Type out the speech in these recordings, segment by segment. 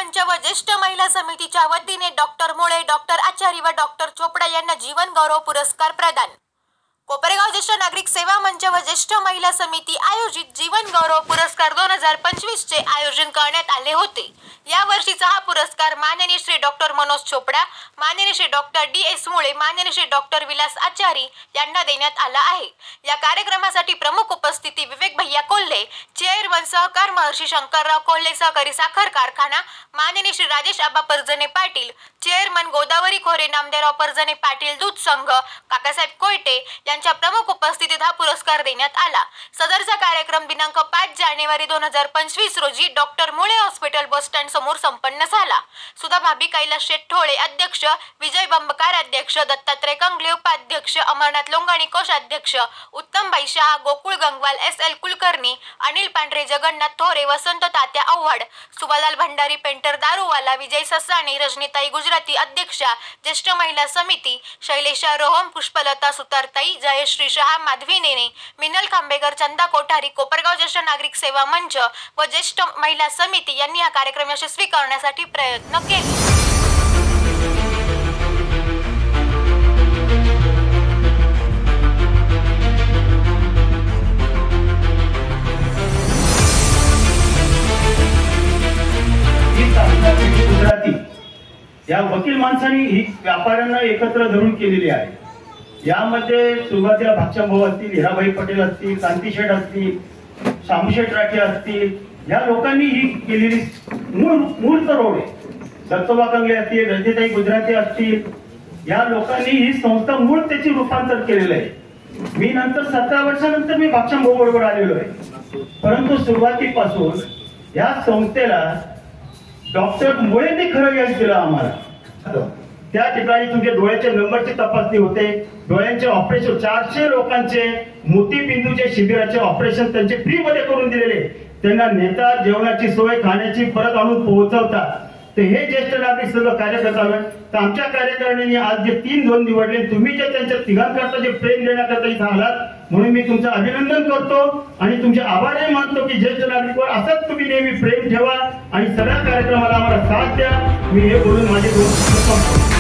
मंच व ज्येष्ठ महिला समितीच्या वतीने डॉक्टर मुळे, डॉक्टर आचारी व डॉक्टर चोपडा यांना जीवन गौरव पुरस्कार प्रदान। कोपरगाव ज्येष्ठ नागरिक सेवा मंच व ज्येष्ठ महिला समिती आयोजित जीवन गौरव पुरस्कार 2025 चे आयोजन करण्यात आले होते। या वर्षीचा हा पुरस्कार माननीय श्री डॉक्टर मनोज चोपडा, माननीय श्री डॉक्टर DS मुळे, माननीय श्री डॉक्टर विलास आचारी यांना देण्यात आला आहे। या कार्यक्रमासाठी प्रमुख उपस्थिती विवेक भैया कोल्हे, चेअरमन सहकार महर्षी शंकरराव कोल्हे सहकारी साखर कारखाना, माननीय श्री राजेश आबा परजणे पाटील, चेअरमन गोदावरी खोरे नामदेवराव परजणे पाटील दूध संघ, काकासाहेब कोयटे यांच्या प्रमुख उपस्थितीत हा पुरस्कार देण्यात आला। सदरचा कार्यक्रम दिनांक 5 जानेवारी 2025 रोजी डॉक्टर मुळे हॉस्पिटल बस स्टँड समोर संपन्न झाला। सुधा भाभी कैलास शेट्टोळे अध्यक्ष, विजय बंबकार अध्यक्ष, दत्तात्रय कंगले उपाध्यक्ष, अमरनाथ लोंगाणी कोषाध्यक्ष, उत्तमबाई शहा, गोकुळ गंगवाल, SL कुलकर्णी, अनिल पांढरे, जगन्नाथ थोरे, वसंत तात्या आव्हाड, सुबालाल भंडारी पेंटर दारूवाला, विजय ससाणे, रजनीताई गुजराती अध्यक्षा, ज्येष्ठ महिला समिती, शैलेशा रोहम, पुष्पलता सुतारताई, जयश्री शहा, माधवी नेने, मिनल खांबेकर, चंदा कोठारी, कोपरगाव ज्येष्ठ नागरिक सेवा मंच व ज्येष्ठ महिला समिती यांनी हा कार्यक्रम यशस्वी करण्यासाठी प्रयत्न केले। गुजराती या वकील माणसांनी ही व्यापाऱ्यांना एकत्र धरून केलेली आहे। यामध्ये सुरुवातीला भाऊ असतील, हिराबाई पटेल असतील, कांतीशेठ असतील, शामशेठ राठे असतील, या लोकांनी ही केलेली मूळ तरोड आहे। दत्तोबा कंगले असतील, रजनीताई गुजराती असतील, या लोकांनी ही संस्था मूळ त्याची रूपांतर केलेलं आहे। मी नंतर 17 वर्षानंतर मी भाऊ बरोबर आलेलो आहे, परंतु सुरुवातीपासून या संस्थेला डॉक्टर मुळेंनी खरं यश दिलं आम्हाला। त्या ठिकाणी तुमच्या डोळ्याच्या नंबरची तपासणी होते, डोळ्यांचे ऑपरेशन 400 लोकांचे मोतीबिंदूचे शिबिराचे ऑपरेशन त्यांचे फ्री मध्ये करून दिलेले, त्यांना नेता, जेवणाची सोय, खाण्याची परत आणून पोहोचवतात। तर हे ज्येष्ठ नागरिक सर्व कार्यकर्ता तर आमच्या कार्यकारिणीने आज जे 3 झोन निवडले, तुम्ही जे त्यांच्या तिघांकरता जे प्रेम देण्याकरता इथं आलात, म्हणून मी तुमचं अभिनंदन करतो आणि तुमचे आभारही मानतो की ज्येष्ठ नागरिकवर असंच तुम्ही नेहमी प्रेम ठेवा आणि सगळ्या कार्यक्रमाला आम्हाला साथ द्या। मी हे बोलून माझे 2 शब्द संपवतो।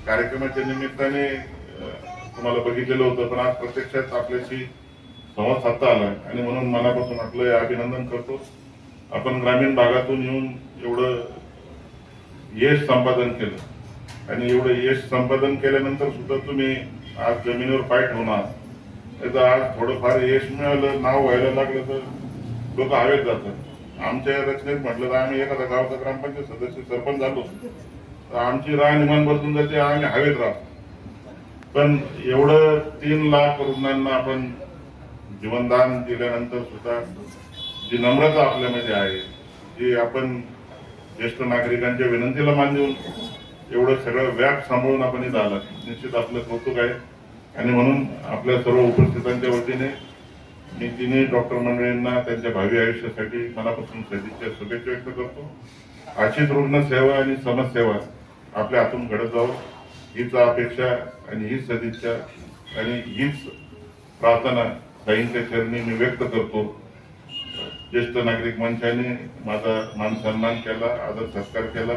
कार्यक्रमाच्या निमित्ताने तुम्हाला बघितलेलं होतं, पण आज प्रत्यक्षात आपल्याशी संवाद साधता आला आणि म्हणून मनापासून आपलं अभिनंदन करतो। आपण ग्रामीण भागातून येऊन एवढं यश संपादन केलं आणि एवढं यश संपादन केल्यानंतर सुद्धा तुम्ही आज जमिनीवर पाय ठेवणार, त्याचं आज थोडंफार यश मिळालं, नाव व्हायला लागलं तर लोक हवेत जातात। आमच्या रचनेत म्हटलं तर आम्ही एखाद्या गावचा ग्रामपंचायत सदस्य सरपंच झालो, आमची राहणीमान बदलून जाते, आम्ही हवेत राहतो। पण एवढं 3 लाख रुग्णांना आपण जीवनदान दिल्यानंतर सुद्धा जी नम्रता आपल्यामध्ये आहे, जी आपण ज्येष्ठ नागरिकांच्या विनंतीला मान देऊन एवढं सगळं व्याप सांभाळून आपण इथं आला, निश्चित आपलं कौतुक आहे। आणि म्हणून आपल्या सर्व उपस्थितांच्या वतीने मी 3 डॉक्टर मंडळींना त्यांच्या भावी आयुष्यासाठी मनापासून सदिच्छा शुभेच्छा व्यक्त करतो। अशीच रुग्णसेवा आणि समाजसेवा आपल्या हातून घडत जावं हीच अपेक्षा आणि हीच सदिच्छा आणि हीच प्रार्थना ताईंच्या चरणी मी व्यक्त करतो। ज्येष्ठ नागरिक मंचाने माझा मान सन्मान केला, आदर सत्कार केला,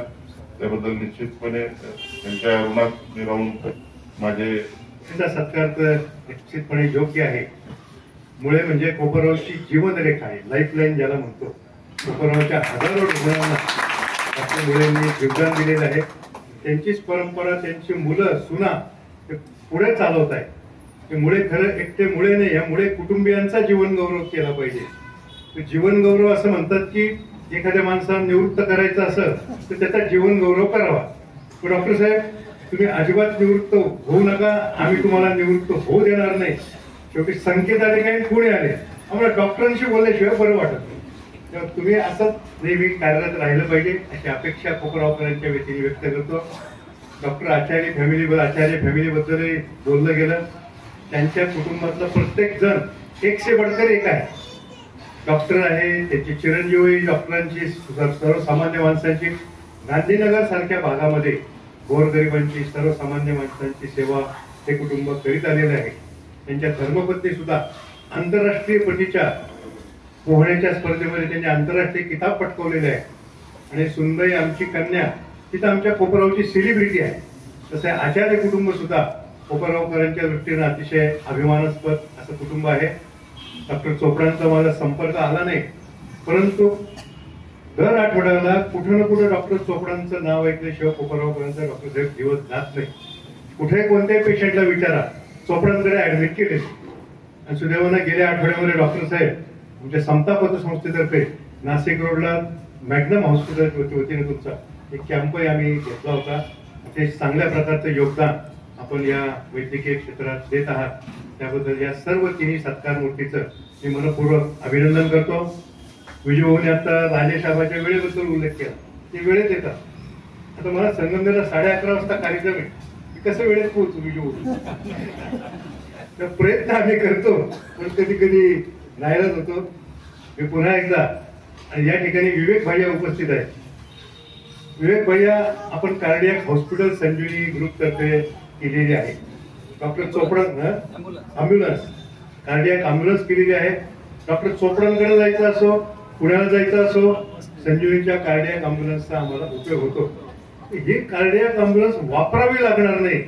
त्याबद्दल निश्चितपणे त्यांच्या ऋणात मी राहून माझे सत्कार तर निश्चितपणे योग्य आहे। मुळे म्हणजे कोपरगावची जीवनरेखा आहे, लाईफलाईन ज्याला म्हणतो। कोपरगावच्या हजारो रुग्णांना डॉक्टर मुळेंनी योगदान दिलेलं आहे। त्यांचीच परंपरा, त्यांची मुलं सुना ते पुढे चालवत आहे. ते मुळे खरं एकटे मुळे नाही, या मुळे कुटुंबियांचा जीवन गौरव केला पाहिजे. जीवन गौरव असं म्हणतात की एखाद्या माणसाला निवृत्त करायचं असेल तर त्याचा जीवन गौरव करावा. पण डॉक्टर साहेब, तुम्ही अजिबात निवृत्त होऊ नका, आम्ही तुम्हाला निवृत्त होऊ देणार नाही. शेवटी संकेत आले काही पुणे आले, आम्हाला डॉक्टरांशी बोलल्याशिवाय बरं वाटत नाही. तेव्हा तुम्ही असंच नेहमी कार्यरत राहिलं पाहिजे अशी अपेक्षा कोपरावकरांच्या वतीने व्यक्त करतो. डॉक्टर आचार्य फॅमिलीबद्दलही बोललं गेलं. त्यांच्या कुटुंबातला प्रत्येक जण एक से बढ़कर एक आहे. डॉक्टर आहे, त्याची चिरंजीवी डॉक्टरांची, सर्वसामान्य माणसांची, गांधीनगर सारख्या भागामध्ये गोरगरिबांची, सर्वसामान्य माणसांची सेवा हे कुटुंब करीत आलेलं आहे. त्यांच्या धर्मपत्नी सुद्धा आंतरराष्ट्रीय पटीच्या पोहण्याच्या स्पर्धेमध्ये त्यांनी आंतरराष्ट्रीय किताब पटकावलेले आहे. आणि सुंदई आमची कन्या तिथं आमच्या कोपरावची सेलिब्रिटी आहे. तसे आचार्य कुटुंब सुद्धा कोपरावकरांच्या दृष्टीने अतिशय अभिमानास्पद असं कुटुंब आहे. डॉक्टर चोपडांचा माझा संपर्क आला नाही, परंतु दर आठवड्याला कुठं ना कुठं डॉक्टर चोपडांचं नाव ऐकल्याशिवाय कोपरावकरांचा डॉक्टर साहेब दिवस जात नाही. कुठे कोणत्याही पेशंटला विचारा, चोपडांकडे ऍडमिट केले. आणि सुदैवानं गेल्या आठवड्यामध्ये डॉक्टर साहेब तुमच्या समता पतसंस्थेतर्फे नाशिक रोडला मॅग्नम हॉस्पिटलच्या वतीने तुमचा एक कॅम्पही आम्ही घेतला होता. ते चांगल्या प्रकारचं योगदान आपण या वैद्यकीय क्षेत्रात देत आहात. त्याबद्दल या सर्व तिन्ही सत्कार मूर्तीचं मी मनपूर्वक अभिनंदन करतो. विजूभाऊने आता राजेसाहेबांच्या वेळेबद्दल उल्लेख केला, ते वेळेत येतात. आता मला संगमनेरला 11:30 वाजता कार्यक्रम आहे, मी कसं वेळेत पोहोचू विजूभाऊ? तर प्रयत्न आम्ही करतो, पण कधी कधी नाईलाज होतो. मी पुन्हा एकदा, आणि या ठिकाणी विवेक भैया उपस्थित आहेत. विवेक भैया आपण कार्डियाक हॉस्पिटल संजीवनी ग्रुप तर्फे केलेली आहे. Doctor Chopra ambulance, cardiac ambulance केलेली आहे. डॉक्टर चोपडांकडे जायचं असो, पुण्याला जायचं असो, संजीवनीच्या कार्डियाक अँब्युलन्सचा आम्हाला उपयोग होतो. ही कार्डियाक अँब्युलन्स वापरावी लागणार नाही.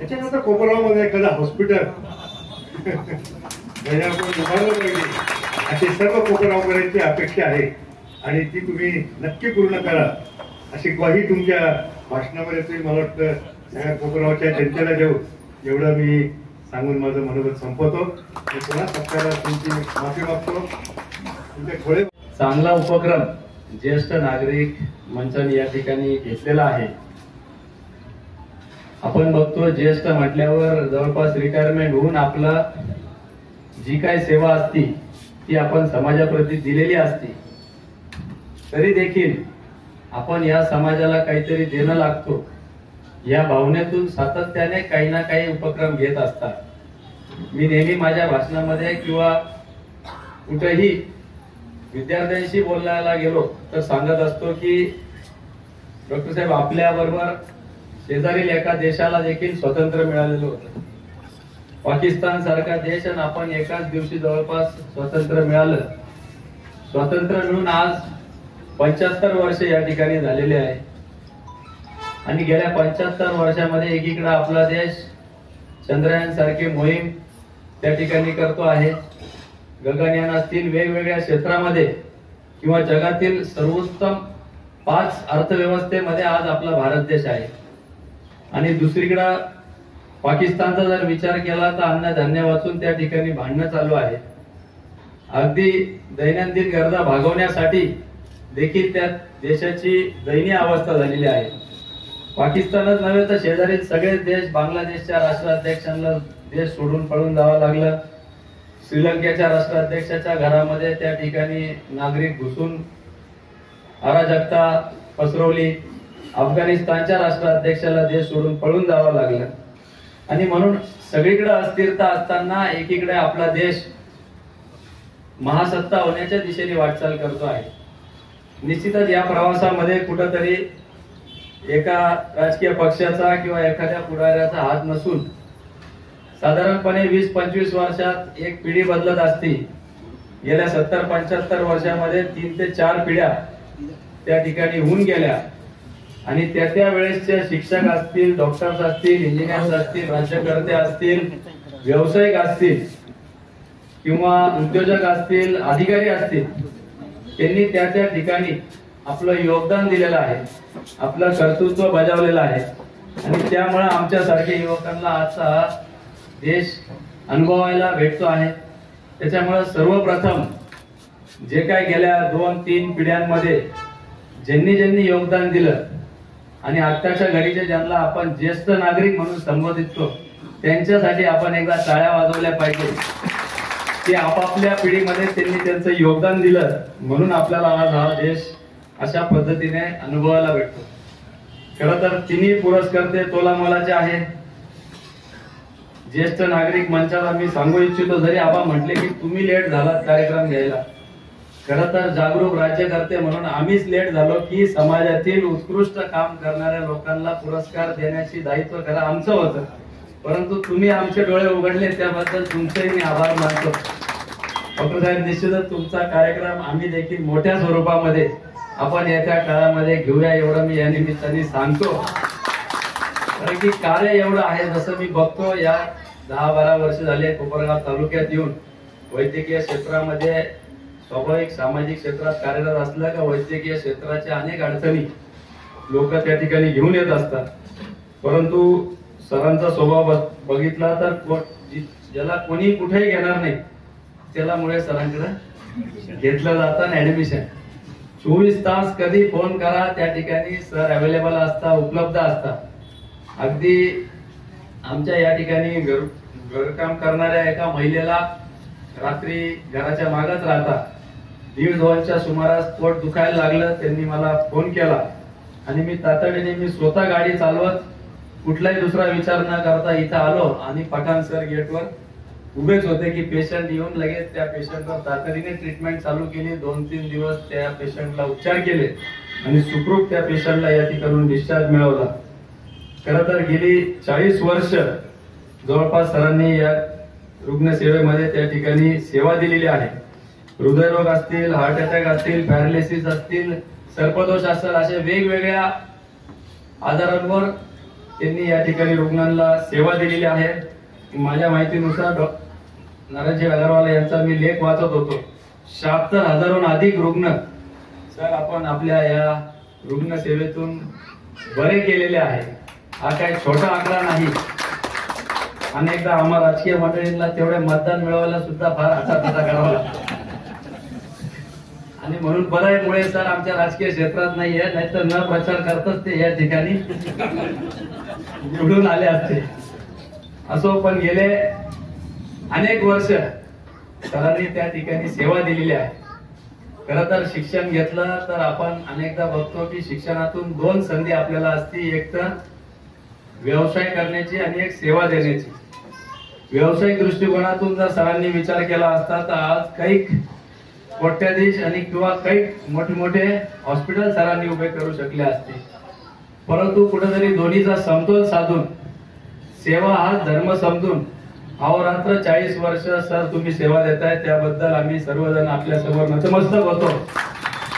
याच्यानंतर कोपरावमध्ये एखादा हॉस्पिटल आपण उभारलं पाहिजे अशी सर्व कोपरावकरांची अपेक्षा आहे, आणि ती तुम्ही नक्की पूर्ण करा अशी ग्वाही तुमच्या भाषणामध्ये तुम्ही मला वाटतं सगळ्या कोपरावच्या जनतेला देऊ, एवढं मी सांगून माझं मनोगत संपवतो. मी पुन्हा सत्कारात तुमची माफी मागतो. तुमचे थोडे चांगला उपक्रम ज्येष्ठ नागरिक मंचाने या ठिकाणी घेतलेला आहे. आपण बघतो, ज्येष्ठ म्हटल्यावर जवळपास रिटायरमेंट होऊन आपला जी काय सेवा असती ती आपण समाजाप्रती दिलेली असते. तरी देखील आपण या समाजाला काहीतरी देणं लागतो या भावनेतून सातत्याने काही ना काही उपक्रम घेत असतात. मी नेहमी माझ्या भाषणामध्ये किंवा कुठेही विद्यार्थ्यांशी बोलायला गेलो तर सांगत असतो की डॉक्टर साहेब, आपल्या बरोबर शेजारील एका देशाला देखील स्वातंत्र्य मिळालेलं होतं. पाकिस्तान सारखा देश, आणि आपण एकाच दिवशी जवळपास स्वातंत्र्य मिळालं. स्वातंत्र्य मिळून आज 75 वर्ष या ठिकाणी झालेले आहे. आणि गेल्या 75 वर्षामध्ये एकीकडे आपला देश चंद्रयान सारखी मोहीम त्या ठिकाणी करतो आहे. गगनयान असतील, वेगवेगळ्या क्षेत्रामध्ये किंवा जगातील सर्वोत्तम 5 अर्थव्यवस्थेमध्ये आज आपला भारत देश आहे. आणि दुसरीकडे पाकिस्तानचा जर विचार केला तर अन्नधान्य वाचून त्या ठिकाणी भांडणं चालू आहे. अगदी दैनंदिन गरजा भागवण्यासाठी देखील त्या देशाची दयनीय अवस्था झालेली आहे. पाकिस्तानच नव्हे तर शेजारील सगळे देश, बांगलादेशच्या राष्ट्राध्यक्षांना देश सोडून पळून जावं लागलं. श्रीलंकेच्या राष्ट्राध्यक्षाच्या घरामध्ये त्या ठिकाणी नागरिक घुसून अराजकता पसरवली. अफगाणिस्तानच्या राष्ट्राध्यक्षाला देश सोडून पळून जावं लागलं. आणि म्हणून सगळीकडे अस्थिरता असताना एकीकडे आपला देश महासत्ता होण्याच्या दिशेने वाटचाल करतो आहे. निश्चितच या प्रवासामध्ये कुठंतरी एका राजकीय पक्षाचा किंवा एखाद्या पुढाऱ्याचा हात नसून साधारणपणे 20-25 वर्षात एक पिढी बदलत असती. गेल्या 70-75 वर्षामध्ये 3 ते 4 पिढ्या त्या ठिकाणी होऊन गेल्या. आणि त्या वेळेसच्या शिक्षक असतील, डॉक्टर्स असतील, इंजिनियर्स असतील, राज्यकर्ते असतील, व्यावसायिक असतील किंवा उद्योजक असतील, अधिकारी असतील, त्यांनी त्या ठिकाणी आपलं योगदान दिलेलं आहे, आपलं कर्तृत्व बजावलेलं आहे आणि त्यामुळे आमच्यासारख्या युवकांना आजचा हा देश अनुभवायला भेटतो आहे. त्याच्यामुळे सर्वप्रथम जे काय गेल्या 2-3 पिढ्यांमध्ये ज्यांनी योगदान दिलं आणि आत्ताच्या घडीच्या ज्यांना आपण ज्येष्ठ नागरिक म्हणून संबोधितो त्यांच्यासाठी आपण एकदा टाळ्या वाजवल्या पाहिजे की आपापल्या पिढीमध्ये त्यांनी त्यांचं योगदान दिलं म्हणून आपल्याला आज हा देश अशा पद्धतीने अनुभवायला भेटतो. खरं तर तिन्ही पुरस्कर्ते तोला मोलाचे आहेत. ज्येष्ठ नागरिक मंचाला मी सांगू इच्छितो, जरी आबा म्हटले की तुम्ही लेट झालात कार्यक्रम घ्यायला, खरं तर जागरूक राज्यकर्ते म्हणून आम्हीच लेट झालो की समाजातील उत्कृष्ट काम करणाऱ्या लोकांना पुरस्कार देण्याची दायित्व खरं आमचं होतं, परंतु तुम्ही आमचे डोळे उघडले त्याबद्दल तुमचेही मी आभार मानतो. डॉक्टर साहेब, निश्चितच तुमचा कार्यक्रम आम्ही देखील मोठ्या स्वरूपामध्ये आपण येत्या काळामध्ये घेऊया एवढं मी या निमित्ताने सांगतो. कारण की कार्य एवढं आहे, जसं मी बघतो या 10-12 वर्ष झाले कोपरगाव तालुक्यात येऊन वैद्यकीय क्षेत्रामध्ये स्वाभाविक सामाजिक क्षेत्रात कार्यरत असलं का वैद्यकीय क्षेत्राच्या अनेक अडचणी लोक त्या ठिकाणी घेऊन येत असतात, परंतु सरांचा स्वभाव बघितला तर ज्याला कोणी कुठेही घेणार नाही त्याला मुळे सरांकडे घेतलं जातं ऍडमिशन. 24 तास कधी फोन करा त्या ठिकाणी सर अवेलेबल असतात, उपलब्ध असतात. अगदी आमच्या या ठिकाणी घरकाम करणाऱ्या एका महिलेला रात्री घराच्या मागच राहतात 1:30च्या सुमारास पोट दुखायला लागलं, त्यांनी मला फोन केला आणि मी तातडीने मी स्वतः गाडी चालवत कुठलाही दुसरा विचार न करता इथं आलो आणि पठाण सर गेटवर उभेच होते की पेशंट येऊन लगेच त्या पेशंटवर तातडीने ट्रीटमेंट चालू केली. 2-3 दिवस त्या पेशंटला उपचार केले आणि सुखरूप त्या पेशंटला या ठिकाणून डिस्चार्ज मिळवला. खरं तर गेली 40 वर्ष जवळपास सरांनी या रुग्णसेवेमध्ये त्या ठिकाणी सेवा दिलेली आहे. हृदयरोग असतील, हार्ट अटॅक असतील, पॅरालिसिस असतील, सर्पदोष असेल, अशा वेगवेगळ्या आजारांवर त्यांनी या ठिकाणी रुग्णांना सेवा दिलेली आहे. माझ्या माहितीनुसार नारायणजी अगरवाल यांचा मी लेख वाचत होतो. 76,000हून अधिक रुग्ण सर आपण आपल्या या रुग्ण सेवेतून बरे केलेले आहे. हा काही छोटा आकडा नाही. अनेकदा आम्हा राजकीय मंडळींना तेवढे मतदान मिळवायला सुद्धा फार हातापाता करावा लागतो आणि म्हणून बरं मुळे सर आमच्या राजकीय क्षेत्रात नाहीये, नाहीतर न प्रचार करतच ते या ठिकाणी निवडून आले असते. असो, पण गेले अनेक वर्ष सरांनी त्या ठिकाणी सेवा दिलेली आहे. खरं तर शिक्षण घेतलं तर आपण अनेकदा बघतो की शिक्षणातून 2 संधी आपल्याला असती, एक तर व्यवसाय करण्याची आणि एक सेवा देण्याची. व्यावसायिक दृष्टिकोनातून जर सरांनी विचार केला असता तर आज काही कोट्याधीश आणि किंवा काही मोठे हॉस्पिटल सरांनी उभे करू शकले असते, परंतु कुठेतरी दोन्हीचा समतोल साधून सेवा हा धर्म समजून अहोरात्र 40 वर्ष सर तुम्ही सेवा देताय, त्याबद्दल आम्ही सर्वजण आपल्या समोर नतमस्तक होतो.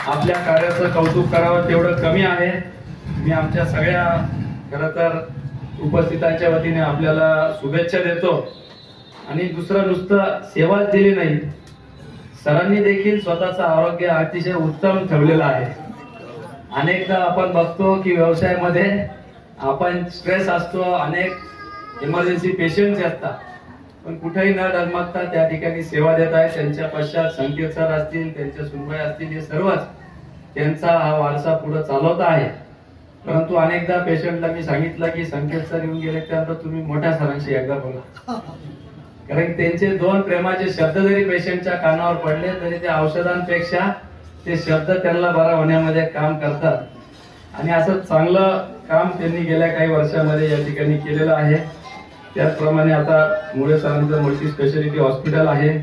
आपल्या कार्याचं कौतुक करावं तेवढं कमी आहे. मी आमच्या सगळ्या खरं तर उपस्थितांच्या वतीने आपल्याला शुभेच्छा देतो. आणि दुसरं नुसतं सेवाच दिली नाही, सरांनी देखील स्वतःचं आरोग्य अतिशय उत्तम ठेवलेलं आहे. अनेकदा आपण बघतो की व्यवसायामध्ये आपण स्ट्रेस असतो, अनेक इमर्जन्सी पेशंट असतात, पण कुठेही न डगमगता त्या ठिकाणी सेवा देत आहे. त्यांच्या पश्चात संकेत सर असतील, त्यांच्या सुनबाई असतील, हे सर्वच त्यांचा हा वारसा पुढे चालवत आहे. परंतु अनेकदा पेशंटला मी सांगितलं की संकेत सर येऊन गेले त्यानंतर तुम्ही मोठ्या सरांशी एकदा बोला, कारण त्यांचे 2 प्रेमाचे शब्द जरी पेशंटच्या कानावर पडले तरी ते औषधांपेक्षा ते शब्द त्यांना बरा होण्यामध्ये काम करतात. आणि असं चांगलं काम त्यांनी गेल्या काही वर्षांमध्ये या ठिकाणी केलेलं आहे. त्याचप्रमाणे आता मुळे सरांचं मल्टी स्पेशालिटी हॉस्पिटल आहे.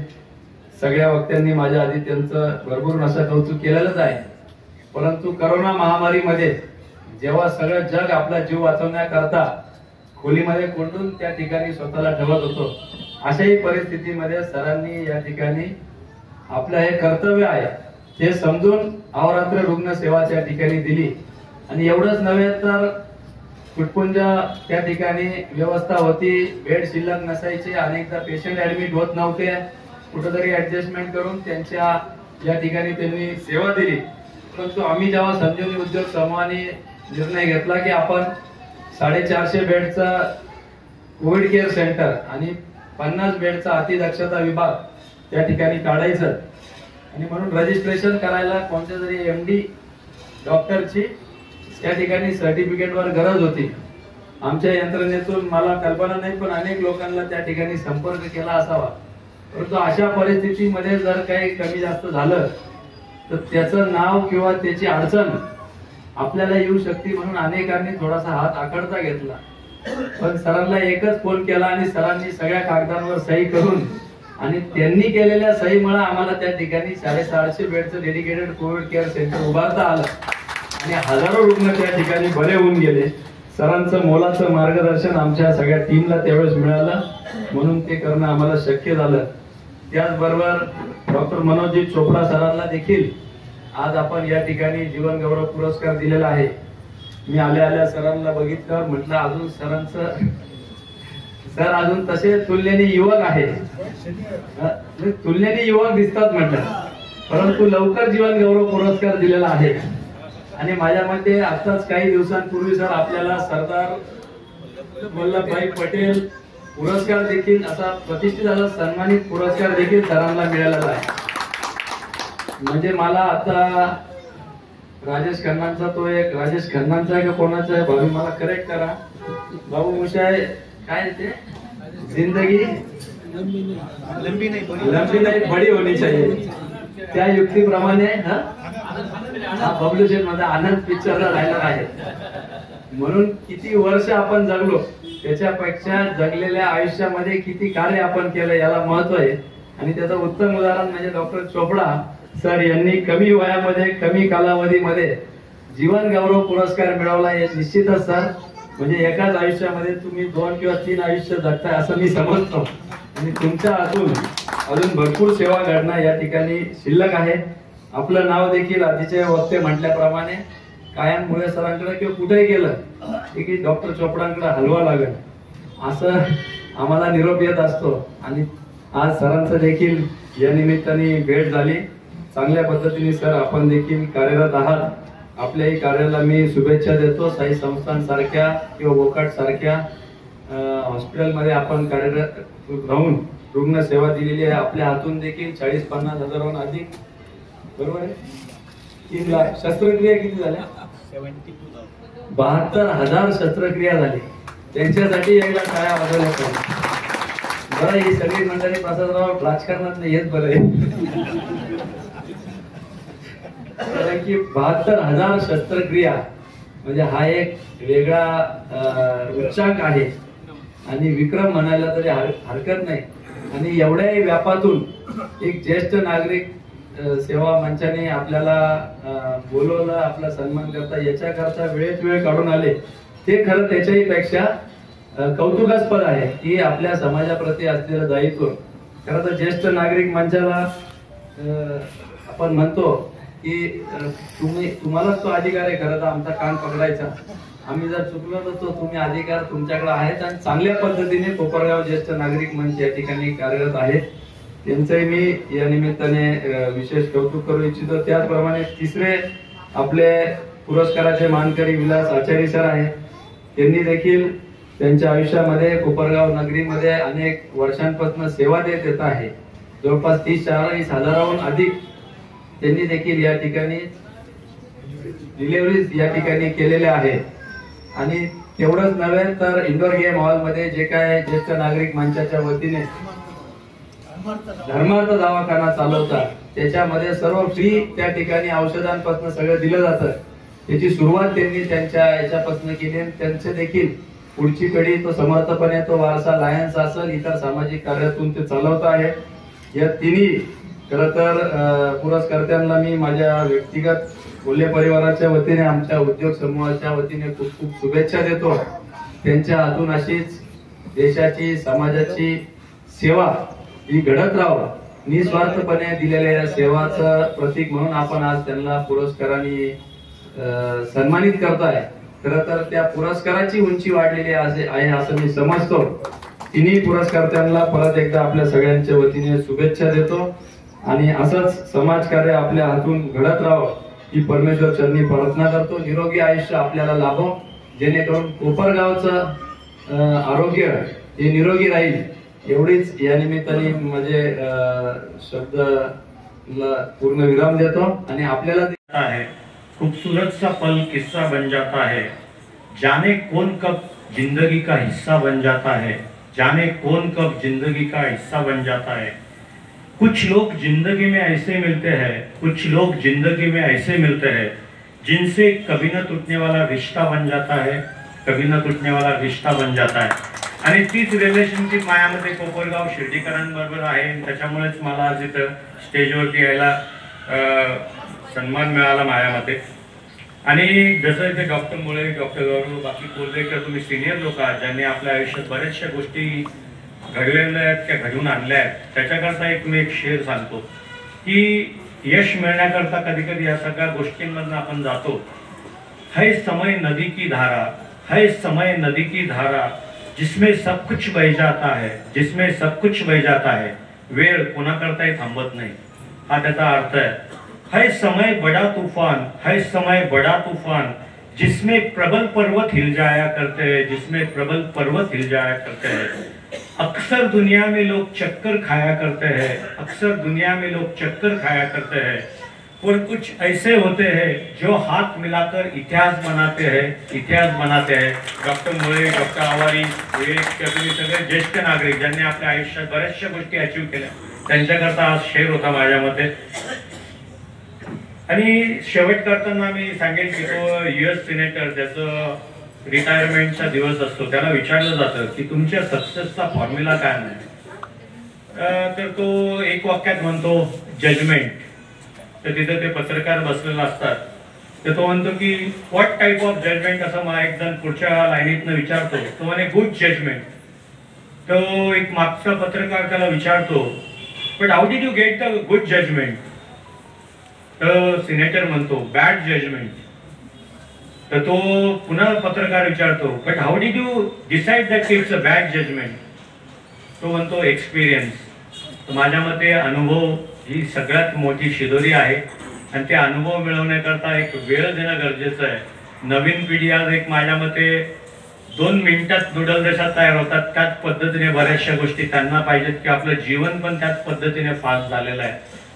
सगळ्या वक्त्यांनी माझ्या आधी त्यांचं भरभरून असं कौतुक केलेलंच आहे. परंतु करोना महामारीमध्ये जेव्हा सगळं जग आपला जीव वाचवण्याकरता खोलीमध्ये कोंडून त्या ठिकाणी स्वतःला ठेवत होतो, अशाही परिस्थितीमध्ये सरांनी या ठिकाणी आपलं हे कर्तव्य आहे ते समजून अहोरात्र रुग्ण सेवा त्या ठिकाणी दिली. आणि एवढंच नव्हे तर तुटपुंज त्या ठिकाणी व्यवस्था होती, बेड शिल्लक नसायचे, अनेकदा पेशंट ऍडमिट होत नव्हते, कुठेतरी ऍडजस्टमेंट करून त्यांच्या या ठिकाणी त्यांनी सेवा दिली. परंतु आम्ही जेव्हा संजीवनी उद्योग समूहाने निर्णय घेतला की आपण 450 बेडचा कोविड केअर सेंटर आणि 50 बेडचा अतिदक्षता विभाग त्या ठिकाणी काढायचं आणि म्हणून रजिस्ट्रेशन करायला कोणत्या तरी MD डॉक्टरची त्या ठिकाणी सर्टिफिकेटवर गरज होती. आमच्या यंत्रणेतून मला कल्पना नाही, पण अनेक लोकांना त्या ठिकाणी संपर्क केला असावा. परंतु अशा परिस्थितीमध्ये जर काही कमी जास्त झालं तर त्याचं नाव किंवा त्याची अडचण आपल्याला येऊ शकते, म्हणून अनेकांनी थोडासा हात आखडता घेतला. पण सरांना एकच फोन केला आणि सरांनी सगळ्या कागदांवर सही करून आणि त्यांनी केलेल्या सहीमुळे आम्हाला त्या ठिकाणी 650 बेडचं डेडिकेटेड कोविड केअर सेंटर उभारता आलं आणि हजारो रुग्ण त्या ठिकाणी बरे होऊन गेले. सरांचं मोलाचं मार्गदर्शन आमच्या सगळ्या टीमला त्यावेळेस मिळालं, म्हणून ते करणं आम्हाला शक्य झालं. त्याचबरोबर डॉक्टर मनोजी चोपडा सरांना देखील आज आपण या ठिकाणी जीवन गौरव पुरस्कार दिलेला आहे. मी आल्या सरांना बघितल्यावर म्हटलं अजून सर अजून तसे तुलनेने युवक आहे, तुलनेने युवक दिसतात म्हटलं, परंतु लवकर जीवन गौरव पुरस्कार दिलेला आहे. आणि माझ्या मते आताच काही दिवसांपूर्वी सर आपल्याला सरदार वल्लभभाई पटेल पुरस्कार देखील असा प्रतिष्ठित असा सन्मानित पुरस्कार देखील सरांना मिळालेला आहे. म्हणजे मला आता राजेश खन्नांचा तो एक राजेश खन्नांचा आहे का कोणाचा आहे भावी मला करेक्ट करा. बाबू मुशाय काय ते जिंदगी लंबी नाही बडी होनी चाहिए त्या युक्तीप्रमाणे हा पब्लिशन मध्ये आनंद पिक्चरला राहिला आहे. म्हणून किती वर्ष आपण जगलो त्याच्यापेक्षा जगलेल्या आयुष्यामध्ये किती कार्य आपण केलं याला महत्व आहे. आणि त्याचं उत्तम उदाहरण म्हणजे डॉक्टर चोपडा सर यांनी कमी वयामध्ये कमी कालावधीमध्ये जीवन गौरव पुरस्कार मिळवला. हे निश्चितच सर म्हणजे एकाच आयुष्यामध्ये तुम्ही 2 किंवा 3 आयुष्य जगताय असं मी समजतो. आणि तुमच्या हातून अजून भरपूर सेवा घडणं या ठिकाणी शिल्लक आहे. आपलं नाव देखील आधीचे वक्ते म्हटल्याप्रमाणे कायम मुळे सरांकडे किंवा कुठेही गेलं की डॉक्टर चोपडांकडे हलवा लागेल असं आम्हाला निरोप येत असतो. आणि आज सरांचं देखील या निमित्ताने भेट झाली. चांगल्या पद्धतीने सर आपण देखील कार्यरत आहात. आपल्याही कार्याला मी शुभेच्छा देतो. साई संस्थांसारख्या किंवा वोकाट सारख्या हॉस्पिटलमध्ये आपण कार्यरत राहून रुग्ण सेवा दिलेली आहे. आपल्या हातून देखील 40-50 हजाराहून अधिक बरोबर आहे 3 लाख शस्त्रक्रिया किती झाल्या 72,000 शस्त्रक्रिया झाली. त्यांच्यासाठी एकदा टाळ्या वाजवल्या पाहिजे. बरं ही सगळी मंडळी प्रसादराव राजकारणात नाही येत बरं आहे कारण की 72,000 शस्त्रक्रिया म्हणजे हा एक वेगळा उच्चांक आहे आणि विक्रम म्हणायला तरी हरकत नाही. आणि एवढ्याही व्यापातून एक ज्येष्ठ नागरिक सेवा मंचाने आपल्याला बोलवलं, आपला सन्मान करता याच्याकरता वेळेत वेळ काढून आले ते खरं त्याच्याही पेक्षा कौतुकास्पद आहे की आपल्या समाजाप्रती असलेलं दायित्व. खरं तर ज्येष्ठ नागरिक मंचाला आपण म्हणतो की तुम्हालाच तो अधिकार आहे खरं तर आमचा कान पकडायचा. आम्ही जर चुकलो तर तुम्ही अधिकार तुमच्याकडे आहेत. आणि चांगल्या पद्धतीने कोपरगाव ज्येष्ठ नागरिक मंच या ठिकाणी कार्यरत आहे. त्यांचंही मी या निमित्ताने विशेष कौतुक करू इच्छितो. त्याचप्रमाणे तिसरे आपले पुरस्काराचे मानकरी विलास आचारी सर आहे. त्यांनी देखील त्यांच्या आयुष्यामध्ये कोपरगाव नगरीमध्ये अनेक वर्षांपासून सेवा देत येत आहे. जवळपास 30-40 हजाराहून अधिक त्यांनी देखील या ठिकाणी डिलिव्हरीज या ठिकाणी केलेल्या आहेत. आणि तेवढंच नव्हे तर इंडोर गेम हॉलमध्ये जे काय ज्येष्ठ नागरिक मंचाच्या वतीने धर्मार्थ दवाखाना चालवतात त्याच्यामध्ये सर्व फ्री त्या ठिकाणी औषधांपासून सगळं दिलं जातं. त्याची सुरुवात त्यांनी त्यांच्या याच्यापासून केली. त्यांचे देखील पुढची पिढी तो समर्थपणे तो वारसा लायन्स असेल इतर सामाजिक कार्यातून ते चालवत आहे. या तिन्ही खरं तर पुरस्कर्त्यांना मी माझ्या व्यक्तिगत कोल्हे परिवाराच्या वतीने आमच्या उद्योग समूहाच्या वतीने खूप खूप शुभेच्छा देतो. त्यांच्या हातून अशीच देशाची समाजाची सेवा ही घडत राहावं निस्वार्थपणे दिलेल्या या सेवाचं प्रतीक म्हणून आपण आज त्यांना पुरस्काराने सन्मानित करताय. खरं तर त्या पुरस्काराची उंची वाढलेली आहे असं मी समजतो. तिन्ही पुरस्कर्त्यांना परत एकदा आपल्या सगळ्यांच्या वतीने शुभेच्छा देतो. आणि असंच समाजकार्य आपल्या हातून घडत राहावं ही परमेश्वर चरणी प्रार्थना करतो. निरोगी आयुष्य आपल्याला लाभो, जेणेकरून कोपरगावचं आरोग्य हे निरोगी राहील. एवढीच या निमित्ताने माझे शब्दला पूर्ण विराम देतो. आणि आपल्याला है खूबसूरत सा पल किस्सा बन जाता है, जाने कौन कब जिंदगी का हिस्सा बन जाता है, जाने कौन कब जिंदगी का हिस्सा बन जाता है. कुछ लोग जिंदगी में ऐसे मिलते हैं, कुछ लोग जिंदगी में ऐसे मिलते हैं जिनसे कभी न टूटने वाला रिश्ता बन जाता है, कभी न टूटने वाला रिश्ता बन जाता है. आणि तीच रिलेशनशिप माझ्यामध्ये कोपरगाव शिर्डीकरांबरोबर आहे. त्याच्यामुळेच मला आज इथं स्टेजवरती यायला सन्मान मिळाला माझ्यामध्ये. आणि जसं इथे डॉक्टर मुळे, डॉक्टर गौरव, बाकी कोल्हेकर, तुम्ही सिनियर लोक आहात ज्यांनी आपल्या आयुष्यात बऱ्याचशा गोष्टी घडलेल्या आहेत किंवा घडवून आणल्या आहेत. त्याच्याकरता मी एक शेर सांगतो की यश मिळण्याकरता कधी कधी या सगळ्या गोष्टींमधून आपण जातो. है समय नदी की धारा, है समय नदी की धारा, जिसमें सब कुछ बह जाता है, जिसमें सब कुछ बह जाता है, वेळ कोणाकरताही थांबत नाही. हा त्याचा अर्थ आहे. है समय बड़ा तूफान, है समय बड़ा तूफान, जिसमें प्रबल पर्वत हिल जाया करते हैं, जिसमें प्रबल पर्वत हिल जाया करते हैं. अक्सर दुनिया में लोग चक्कर खाया करते हैं, अक्सर दुनिया में लोग चक्कर खाया करते हैं, और कुछ ऐसे होते हैं जो हाथ मिलाकर इतिहास बनाते हैं, इतिहास बनाते हैं. डॉक्टर मुळे, डॉक्टर आवारी, तुम्ही सगळे ज्येष्ठ नागरिक ज्यांनी आपल्या आयुष्यात बऱ्याचशा गोष्टी अचीव केल्या, त्यांच्याकरता आज शेअर होता माझ्यामध्ये. आणि शेवट करताना मी सांगेन की तो US सिनेटर ज्याचं रिटायरमेंटचा दिवस असतो त्याला विचारलं जातं की तुमच्या सक्सेसचा फॉर्म्युला काय नाही, तर तो एक वाक्यात म्हणतो जजमेंट. तर तिथे ते पत्रकार बसलेले असतात, तर तो म्हणतो की व्हॉट टाईप ऑफ जजमेंट, असं मला एक जण पुढच्या लाईनीतनं विचारतो. तो म्हणे गुड जजमेंट. तो एक मागचा पत्रकार त्याला विचारतो but how did you get the good judgment. तर सिनेटर म्हणतो बॅड जजमेंट. तर तो पुन्हा पत्रकार विचारतो but how did you decide that it's a bad judgment. तो म्हणतो एक्सपिरियन्स. तर माझ्या मते अनुभव ही सगळ्यात मोठी शिदोरी आहे आणि ते अनुभव मिळवण्याकरता एक वेळ देणं गरजेचं आहे. नवीन पिढी आज एक माझ्या मते 2 मिनिटात नूडल जशा तयार होतात त्याच पद्धतीने बऱ्याचशा गोष्टी त्यांना पाहिजेत की आपलं जीवन पण त्याच पद्धतीने फास्ट झालेलं आहे.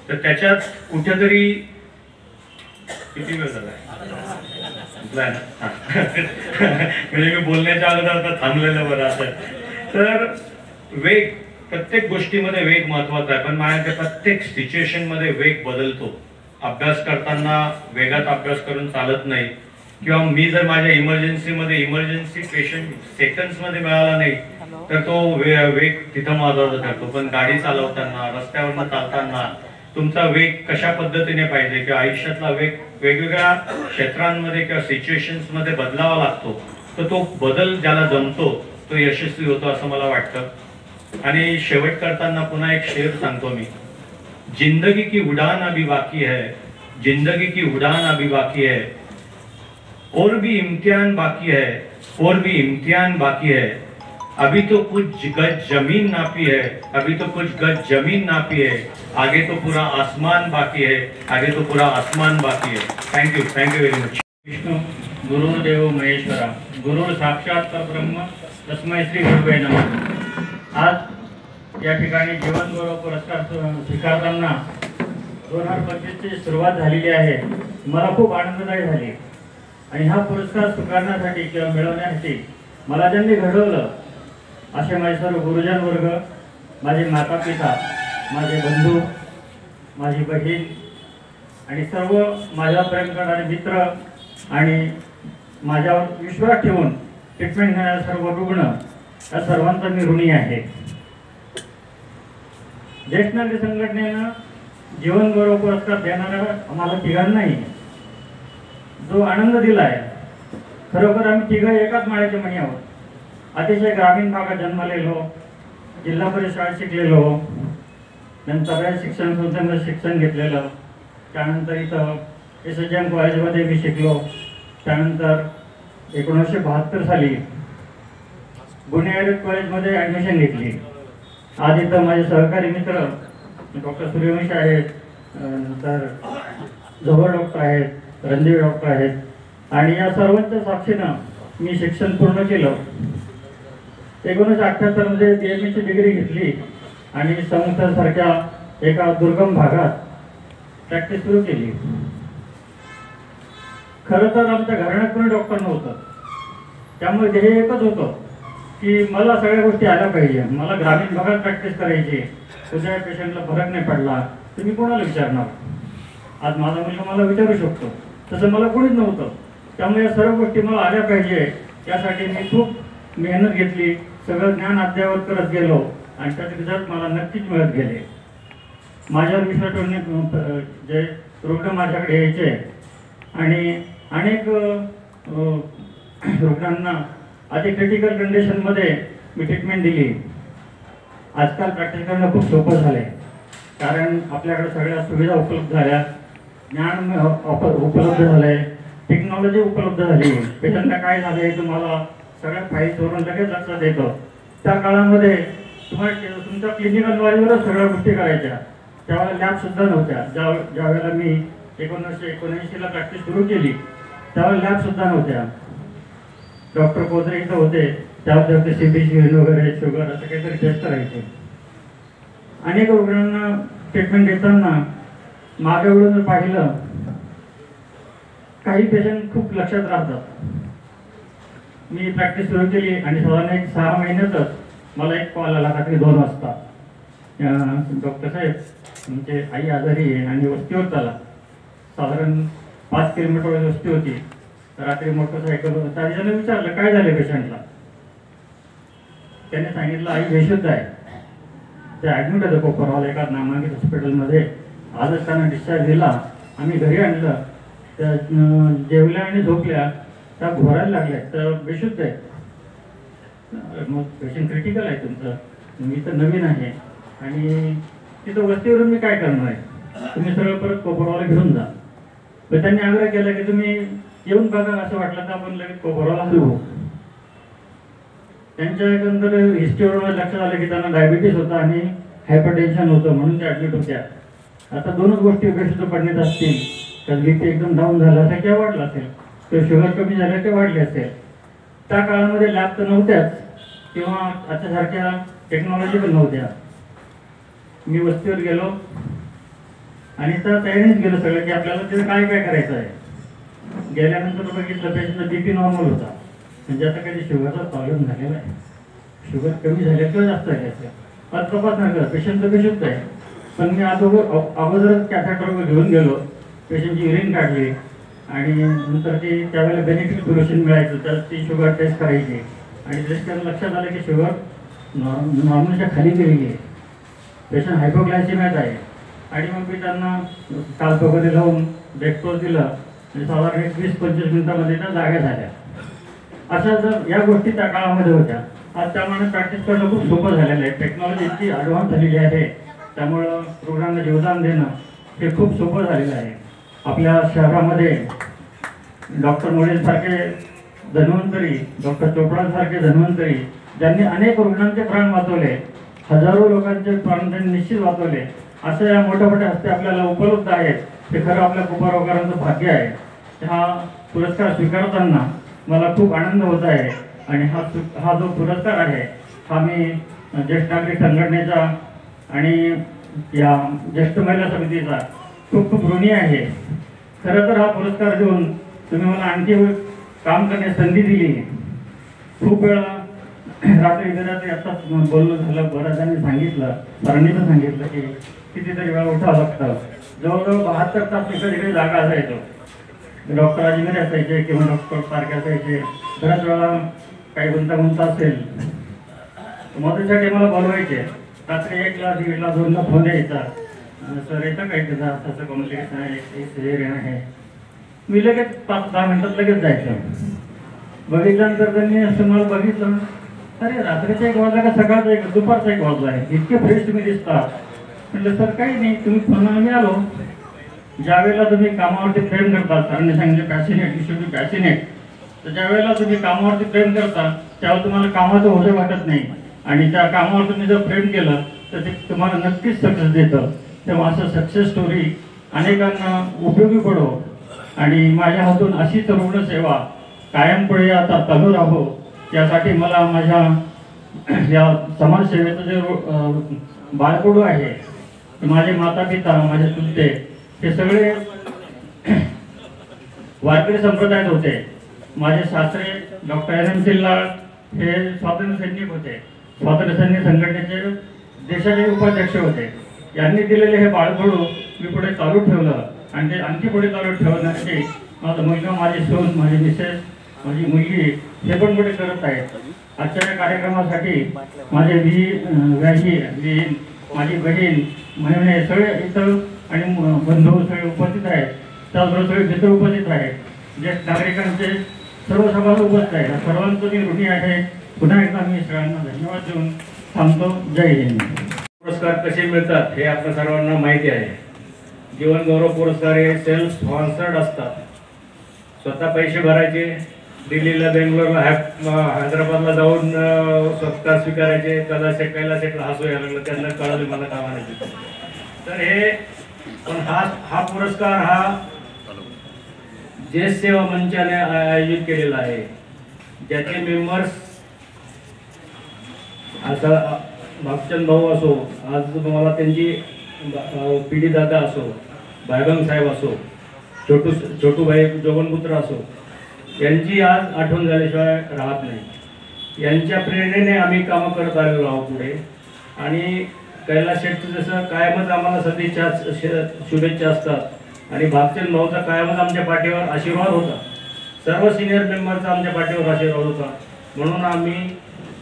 तर त्याच्यात कुठेतरी किती वेळ झाला म्हणजे मी बोलण्याच्या अगोदर थांबलेलं बरं असं. तर वेग, प्रत्येक गोष्टीमध्ये वेग महत्वाचा आहे, पण माझ्या प्रत्येक सिच्युएशन मध्ये वेग बदलतो. अभ्यास करताना वेगात अभ्यास करून चालत नाही, किंवा मी जर माझ्या इमर्जन्सी पेशंट सेकंड्स मध्ये मिळाला नाही तर तो वेग तिथं महत्वाचा ठरतो. पण गाडी चालवताना, रस्त्यावरनं चालताना तुमचा वेग कशा पद्धतीने पाहिजे किंवा आयुष्यातला वेग वेगवेगळ्या क्षेत्रांमध्ये किंवा सिच्युएशन्स मध्ये बदलावा लागतो. तर तो बदल ज्याला जमतो तो यशस्वी होतो असं मला वाटतं. आणि शेवट करताना पुन्हा एक शेर सांगतो मी. जिंदगी की उड़ान अभी बाकी है, जिंदगी की उड़ान अभी बाकी है, और भी इम्तिहान बाकी है, और भी इम्तिहान बाकी है. अभी तो कुछ गज जमीन नापी है, अभी तो कुछ गज जमीन नापी है, आगे तो पूरा आसमान बाकी है, आगे तो पूरा आसमान बाकी है. Thank you very much. Vishnu Gurudev Maheshwara, गुरु साक्षात ब्रह्म तस्मै श्री गुरुवे नमः. आज या ठिकाणी जीवन गौरव पुरस्कार स्वीकारताना 2025 ची सुरुवात झालेली आहे. मला खूप आनंददायी झाली. आणि हा पुरस्कार स्वीकारण्यासाठी किंवा मिळवण्यासाठी मला ज्यांनी घडवलं असे माझे सर्व गुरुजन वर्ग, माझे माता पिता, माझे बंधू, माझी बहीण आणि सर्व माझ्या प्रेम करणारे मित्र आणि माझ्यावर विश्वास ठेवून ट्रीटमेंट घेणारे सर्व रुग्ण, या सर्वांचा मी ऋणी आहे. ज्येष्ठ नागरिक संघटनेनं जीवन गौरव पुरस्कार देणाऱ्या आम्हाला तिघांनाही जो आनंद दिलाय, खरोखर आम्ही तिघं एकाच माळ्याचे मणी आहोत. अतिशय ग्रामीण भागात जन्मलेलो, जिल्हा परिषद शाळेत शिकलेलो, नंतर शिक्षण संस्थेमध्ये शिक्षण घेतलेलं, त्यानंतर इथं SHM कॉलेजमध्ये मी शिकलो. त्यानंतर 1972 साली पुणे आयुर्वेद कॉलेजमध्ये ॲडमिशन घेतली. आज इथं माझे सहकारी मित्र डॉक्टर सूर्यवंशी आहेत, नंतर जवळ डॉक्टर आहेत, रणदेव डॉक्टर आहेत आणि या सर्वांच्या साक्षीनं मी शिक्षण पूर्ण केलं. 1978 मध्ये BME ची डिग्री घेतली आणि सारख्या एका दुर्गम भागात प्रॅक्टिस सुरू केली. खरं तर आमच्या घराण्यात कोणी डॉक्टर नव्हतं, त्यामुळे ध्येय एकच होतं की मला सगळ्या गोष्टी आल्या पाहिजे. मला ग्रामीण भागात प्रॅक्टिस करायची. कुठल्या पेशंटला फरक नाही पडला तुम्ही कोणाला विचारणार? आज माझा मुलगा मला विचारू शकतो, तसं मला कोणीच नव्हतं. त्यामुळे या सर्व गोष्टी मला आल्या पाहिजे यासाठी मी खूप मेहनत घेतली. सगळं ज्ञान अद्ययावत करत गेलो आणि त्याचे रिझल्ट मला नक्कीच मिळत गेले. माझ्यावर विश्वास ठेवणे जे रुग्ण माझ्याकडे यायचे आणि अनेक रुग्णांना अति क्रिटिकल कंडिशनमध्ये मी ट्रीटमेंट दिली. आजकाल प्रॅक्टिस करणं खूप सोपं झालं आहे, कारण आपल्याकडे सगळ्या सुविधा उपलब्ध झाल्या, ज्ञान उपलब्ध झालं आहे, टेक्नॉलॉजी उपलब्ध झाली. पेशंटला काय झालं आहे तुम्हाला सगळ्या फाईल्सवरून लगेच लक्षात येतं. त्या काळामध्ये तुम्हाला तुमच्या क्लिनिकल नॉलेजवरच सगळ्या गोष्टी करायच्या. त्यावेळेला लॅबसुद्धा नव्हत्या. ज्यावेळेला मी 1979ला प्रॅक्टिस सुरू केली त्यावेळेला लॅबसुद्धा नव्हत्या. डॉक्टर कोजरे इथं होते, त्यामध्ये CBC वगैरे शुगर असं काहीतरी टेस्ट करायचे. अनेक रुग्णांना ट्रीटमेंट देताना मागे वळून पाहिलं, काही पेशंट खूप लक्षात राहतात. मी प्रॅक्टिस सुरू केली आणि साधारण एक 6 महिन्यातच मला एक कॉल आला रात्री 2 वाजता. डॉक्टर साहेब तुमची आई आजारी आहे आणि वस्तीवर चला. साधारण 5 किलोमीटर वस्ती होती. रात्री मोटरसायकल त्याने विचारलं काय झालं पेशंटला. त्याने सांगितलं आई बेशुद्ध आहे. ते ॲडमिट होतं कोपरवाला एका नामांकित हॉस्पिटलमध्ये. आजच त्यांना डिस्चार्ज दिला. आम्ही घरी आणलं, त्या जेवल्या आणि झोपल्या, त्या घोरायला लागल्या, तर बेशुद्ध आहे. मग पेशंट क्रिटिकल आहे तुमचं. मी तर नवीन आहे आणि तिथं वस्तीवरून मी काय करणार आहे, तुम्ही सरळ परत कोपरवाला घेऊन जा. पण त्यांनी आग्रह केला की तुम्ही येऊन बघा, असं वाटलं तर आपण लगेच कोपरवाला हलवू. त्यांच्या एकंदर हिस्ट्रीवरून लक्षात आलं की त्यांना डायबिटीस होता आणि हायपरटेन्शन होतं, म्हणून त्या ॲडमिट होत्या. आता दोनच गोष्टी बेशुद्ध पडण्यात असतील, तर BP एकदम डाऊन झाला असेल किंवा वाढला असेल, तर शुगर कमी झालं ते वाढले असेल. त्या काळामध्ये लॅब तर नव्हत्याच किंवा आतासारख्या टेक्नॉलॉजी पण नव्हत्या. मी वस्तीवर गेलो आणि त्या तयारीच गेलो सगळं की आपल्याला तिथे काय काय करायचं आहे. गेल्यानंतर बघितलं पेशंटचा BP नॉर्मल होता, म्हणजे आता कधी शुगरचा प्रॉब्लेम झालेला आहे. शुगर कमी झाल्या किंवा जास्त आहे आज तपास नाही करत, पेशंट तर बेशुद्ध आहे. पण मी अगोदरच कॅथेटरवर घेऊन गेलो, पेशंटची युरिन काढली आणि नंतर ती त्यावेळेला बेनिफिट सोल्युशन मिळायचं, तर ती शुगर टेस्ट करायची आणि टेस्ट करून लक्षात आलं की शुगर नॉर्मलच्या खाली गेलेली आहे. पेशंट हायपोग्लायसेमियात आहे. आणि मग मी त्यांना काल्प वगैरे लावून डेक्टोज दिलं आणि साधारण 20-25 मिनिटामध्ये त्या जाग्या झाल्या. अशा जर या गोष्टी त्या काळामध्ये होत्या. आज त्यामुळे प्रॅक्टिस करणं खूप सोपं झालेलं आहे. टेक्नॉलॉजी इतकी ॲडव्हान्स झालेली आहे, त्यामुळं रुग्णांना जीवदान देणं हे खूप सोपं झालेलं आहे. आपल्या शहरामध्ये डॉक्टर मोळेसारखे धन्वंतरी, डॉक्टर चोपडांसारखे धन्वंतरी, ज्यांनी अनेक रुग्णांचे प्राण वाचवले, हजारो लोकांचे प्राण त्यांनी निश्चित वाचवले, अशा या मोठ्या मोठ्या हस्ते आपल्याला उपलब्ध आहेत. ते खरं आपल्या कुंभारकारांचं भाग्य आहे. हा पुरस्कार स्वीकारताना मला खूप आनंद होत आहे आणि हा जो पुरस्कार आहे हा मी ज्येष्ठ नागरिक संघटनेचा आणि या ज्येष्ठ महिला समितीचा खूप खूप ऋणी आहे. खरं तर हा पुरस्कार देऊन तुम्ही मला आणखी काम करण्याची संधी दिली. खूप वेळा रात्री बेरात्री आत्ताच बोलणं झालं, बऱ्याचजणांनी सांगितलं, सरांनी पण सांगितलं की कितीतरी वेळा उठावं लागतं. जवळजवळ 72 तास इकडे जागा असायचो. डॉक्टर अजमेर असायचे किंवा डॉक्टर सारखे असायचे. बऱ्याच वेळा काही गुंतागुंत असेल मदतीसाठी मला बोलवायचे. रात्री 1ला 1:30ला 2ला फोन यायचा, सर येतं काय त्याचा असं कॉम्प्लिकेशन आहे, एक सिझेरियन आहे. मी लगेच 5-10 मिनिटात लगेच जायचं. बघितल्यानंतर त्यांनी असं मला बघितलं, अरे रात्रीचा 1 वाजला का सकाळचा 1 दुपारचा 1 वाजला आहे, इतके फ्रेश तुम्ही दिसतात. म्हटलं सर काही नाही, तुम्ही फोनला मी आलो. ज्या वेळेला तुम्ही कामावरती प्रेम करता, सरांनी सांगितलं passionate, you should be passionate. तर ज्या वेळेला तुम्ही कामावरती प्रेम करता त्यावेळेला तुम्हाला कामाचं ओझं वाटत नाही आणि त्या कामावर तुम्ही जर प्रेम केलं तर ते तुम्हाला नक्कीच सक्सेस देतं. तेव्हा असं सक्सेस स्टोरी अनेकांना उपयोगी पडो आणि माझ्या हातून अशीच रुग्णसेवा कायमपुढे आता चालू राहो यासाठी मला माझ्या या समाजसेवेचं जे बाळकडू आहे, माझे माता पिता, माझे चुलते, हे सगळे वारकरी संप्रदायात होते. माझे सासरे डॉक्टर एम सिल्लाळ हे स्वातंत्र्य सैनिक होते, स्वातंत्र्य सैनिक संघटनेचे देशाचे उपाध्यक्ष होते. यांनी दिलेले हे बाळकडू मी पुढे चालू ठेवलं आणि ते आणखी पुढे चालू ठेवण्यासाठी माझा मुलगा, माझी सून, माझी मिसेस, माझी मुलगी हे पण पुढे करत आहेत. आजच्या या कार्यक्रमासाठी माझे बहीण, माझी बहीण, महिने सगळे इतर आणि बंधू सगळे उपस्थित आहेत. त्याचबरोबर सगळे मित्र उपस्थित आहेत. ज्येष्ठ नागरिकांचे सर्व सभासद उपस्थित आहेत. सर्वांचं मी ऋणी आहे. पुन्हा एकदा मी सगळ्यांना धन्यवाद देऊन थांबतो. जय हिंद. पुरस्कार कसे मिळतात हे आपल्या सर्वांना माहिती आहे. जीवन गौरव पुरस्कार हे सेल्फ स्पॉन्सर्ड असतात. स्वतः पैसे भरायचे, दिल्लीला, बेंगलोरला, हैदराबादला जाऊन सत्कार स्वीकारायचे. कैलास शेटला हसू यायला लागलं, त्यांना कळलं मला का म्हणायचं. तर हे पण हा पुरस्कार हा ज्येष्ठ सेवा मंचाने आयोजित केलेला आहे. ज्याचे मेंबर्स आता भागचंद भाऊ असो, आज तुम्हाला त्यांची पिढी दादा असो, भायगंग साहेब असो, छोटूभाई जोगनपुत्र असो, यांची आज आठवण झाल्याशिवाय राहत नाही. यांच्या प्रेरणेने आम्ही कामं करत आलेलो आहोत पुढे. आणि कैलास शेठचं जसं कायमच आम्हाला सदिच्छा शुभेच्छा असतात आणि भागचंद भाऊचा कायमच आमच्या पाठीवर आशीर्वाद होता. सर्व सिनियर मेंबरचा आमच्या पाठीवर आशीर्वाद होता. म्हणून आम्ही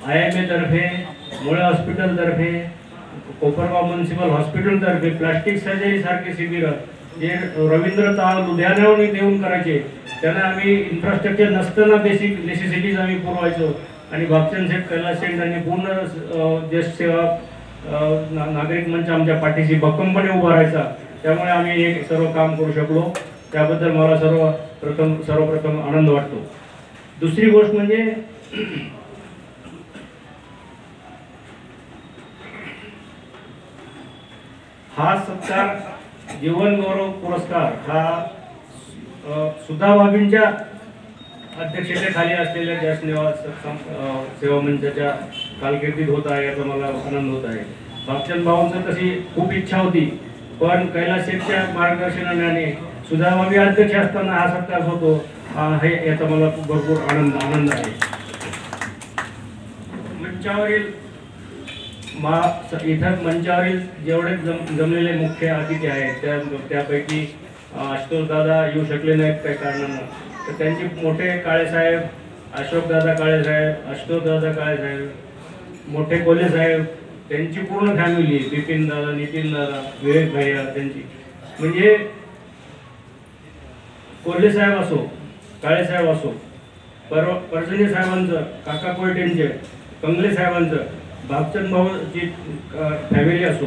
IMA तर्फे, मुळे हॉस्पिटलतर्फे, कोपरगाव म्युनिसिपल हॉस्पिटलतर्फे प्लास्टिक सर्जरी सारखे शिबिर जे रवींद्र ताळ लुधियानाहून येऊन करायचे, त्यांना आम्ही इन्फ्रास्ट्रक्चर नसताना बेसिक नेसेसिटीज आम्ही पुरवायचो. आणि भागचंद शेठ, कैलास शेठ यांनी पूर्ण ज्येष्ठ सेवा नागरिक मंच आमच्या पाठीशी भक्कमपणे उभा राहायचा. त्यामुळे आम्ही हे सर्व काम करू शकलो. त्याबद्दल मला सर्वप्रथम आनंद वाटतो. दुसरी गोष्ट म्हणजे हा सत्कार, जीवन गौरव पुरस्कार हा सुधा भाभींच्या अध्यक्षतेखाली असलेल्या ज्येष्ठ सेवा मंचाच्या कारकिर्दीत होत आहे, याचा मला आनंद होत आहे. भागचंद भाऊंचं तशी खूप इच्छा होती, पण कैलास शेठच्या मार्गदर्शनाने सुधा भाभी अध्यक्ष असताना हा सत्कार होतो, हे याचा मला भरपूर आनंद आहे. मंचावरील इथं मंचावरील जेवढे जमलेले मुख्य अतिथी आहेत त्यापैकी आशुतोष दादा येऊ शकले नाहीत काही कारणानं. तर त्यांचे मोठे काळेसाहेब, अशोक दादा काळेसाहेब, आशुतोष दादा काळेसाहेब, मोठे कोल्हे साहेब, त्यांची पूर्ण फॅमिली, बिपिन दादा, नितीन दादा, विवेक भैया, त्यांची म्हणजे कोल्हे साहेब असो, काळेसाहेब असो, परजने साहेबांचं, काका कोयटेंचे, कंगले साहेबांचं, भागचंद भाऊची फॅमिली असो,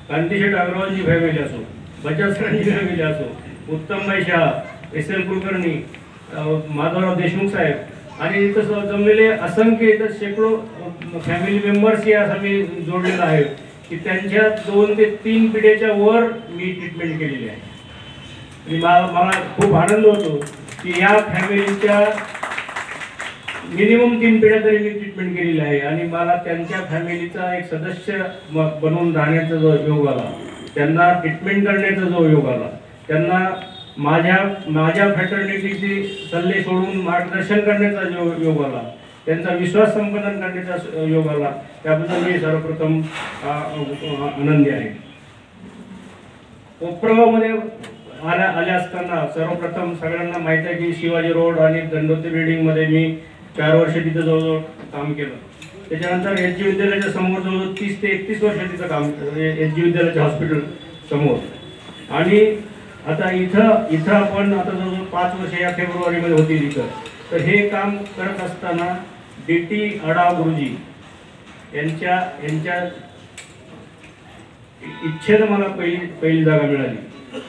कांतीशेठ अग्रवालची फॅमिली असो, बजाज सरांची फॅमिली असो, उत्तमभाई शहा, SL कुलकर्णी, माधवराव देशमुख साहेब आणि इथं जमलेले असंख्य इथं शेकडो फॅमिली मेंबर्स या आम्ही जोडलेलं आहे की त्यांच्या 2 ते 3 पिढ्याच्या वर मी ट्रीटमेंट केलेली आहे. आणि मला खूप आनंद होतो की या फॅमिलीच्या मिनिमम 3 पिढ्या तरी मी ट्रीटमेंट केलेली आहे. आणि मला त्यांच्या फॅमिलीचा एक सदस्य बनवून राहण्याचा जो योग आला, त्यांना ट्रीटमेंट करण्याचा जो योग आला, त्यांना माझ्या फ्रॅटर्निटीचे सल्ले सोडून मार्गदर्शन करण्याचा जो योग आला, त्यांचा विश्वास संपादन करण्याचा योग आला, त्याबद्दल मी सर्वप्रथम आनंदी आहे. कोपरगावमध्ये आले असताना सर्वप्रथम सगळ्यांना माहिती आहे की शिवाजी रोड आणि दंडोती बिल्डिंगमध्ये मी 4 वर्ष तिथं जवळजवळ काम केलं. त्याच्यानंतर SG विद्यालयाच्या समोर जवळजवळ 30 ते 31 वर्ष तिथं काम केलं, SG विद्यालयाच्या हॉस्पिटल समोर. आणि आता इथं आपण आता जवळजवळ 5 वर्ष या फेब्रुवारीमध्ये होती इथं. तर हे काम करत असताना DT अडाव गुरुजी यांच्या इच्छेनं मला पहिली जागा मिळाली.